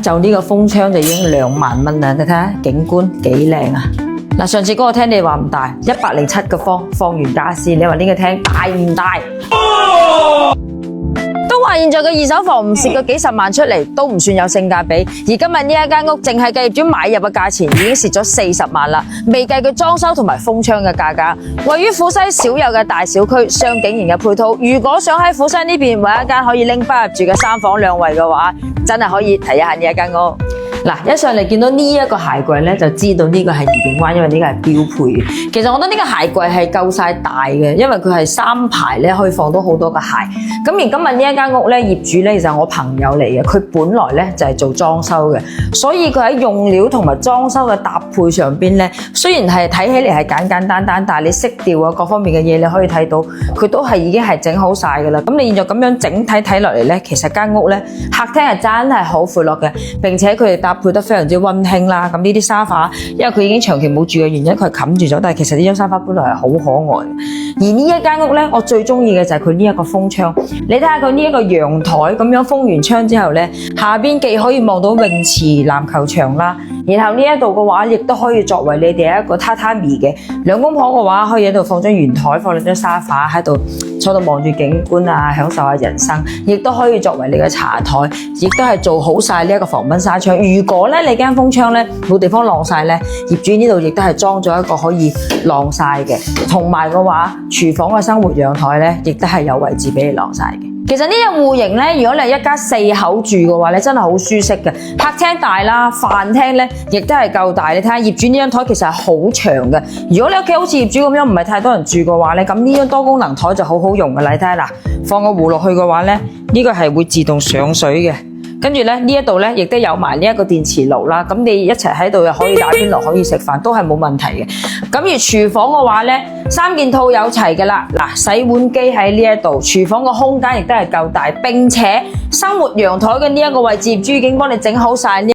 就呢個風窗就已經2萬蚊啦，你睇下景觀幾靚啊！嗱，上次嗰個廳你話唔大，107個方，放完家私，你話呢個廳大唔大？都話現在嘅二手房唔蝕個幾十萬出嚟，都唔算有性價比。而今日呢一間屋，淨係計業主買入嘅價錢已經蝕咗40萬啦，未計佢裝修同埋封窗嘅價格。位於府西少有嘅大小區，雙景型嘅配套，如果想喺府西呢邊揾一間可以拎翻入住嘅3房2衛嘅話，真係可以睇一下呢一間屋。嗱，一上嚟見到呢一個鞋櫃咧，就知道呢個係愉景灣，因為呢個係標配嘅。其實我覺得呢個鞋櫃係夠晒大嘅，因為佢係3排咧，可以放到好多個鞋。咁而今日呢一間屋咧，業主咧其實係我朋友嚟嘅，佢本來咧就係做裝修嘅，所以佢喺用料同埋裝修嘅搭配上邊咧，雖然係睇起嚟係簡簡單單，但係你色調啊各方面嘅嘢，你可以睇到佢都係已經係整好晒㗎啦。咁你現在咁樣整體睇落嚟咧，其實間屋咧客廳係真係好闊落嘅，並且佢哋搭配得非常之溫馨啦。咁呢啲沙發，因為佢已經長期冇住嘅原因，佢係冚住咗。但係其實呢張沙發本來係好可愛嘅。而呢一間屋咧，我最中意嘅就係佢呢一個風窗。你睇下佢呢一個陽台咁樣封完窗之後咧，下邊既可以望到泳池、籃球場啦，然後呢一度嘅話，亦都可以作為你哋一個榻榻米嘅。兩公婆嘅話，可以喺度放張圓台，放兩張沙發喺度坐到望住景觀啊，享受下人生。亦都可以作為你嘅茶台，亦都係做好晒呢一個防蚊紗窗。如果咧你間風窗咧冇地方晾晒咧，業主呢度亦都係裝咗一個可以晾晒嘅。同埋嘅話，廚房嘅生活陽台咧，亦都係有位置俾你晾晒嘅。其實呢個戶型咧，如果你係一家4口住嘅話咧，真係好舒適嘅。客廳大啦，飯廳咧亦都係夠大。你睇下業主呢張台其實係好長嘅。如果你屋企好似業主咁樣唔係太多人住嘅話咧，咁呢張多功能台就好好用嘅啦。你睇下嗱，放個壺落去嘅話咧，呢個係會自動上水嘅。跟住咧呢一度咧亦都有埋呢一個電磁爐啦，咁你一齊喺度又可以打邊爐，可以食飯，都係冇問題嘅。咁而廚房嘅話咧，3件套有齊嘅啦。嗱，洗碗機喺呢一度，廚房個空間亦都係夠大，並且生活陽台嘅呢一個位置，業主已經幫你整好晒。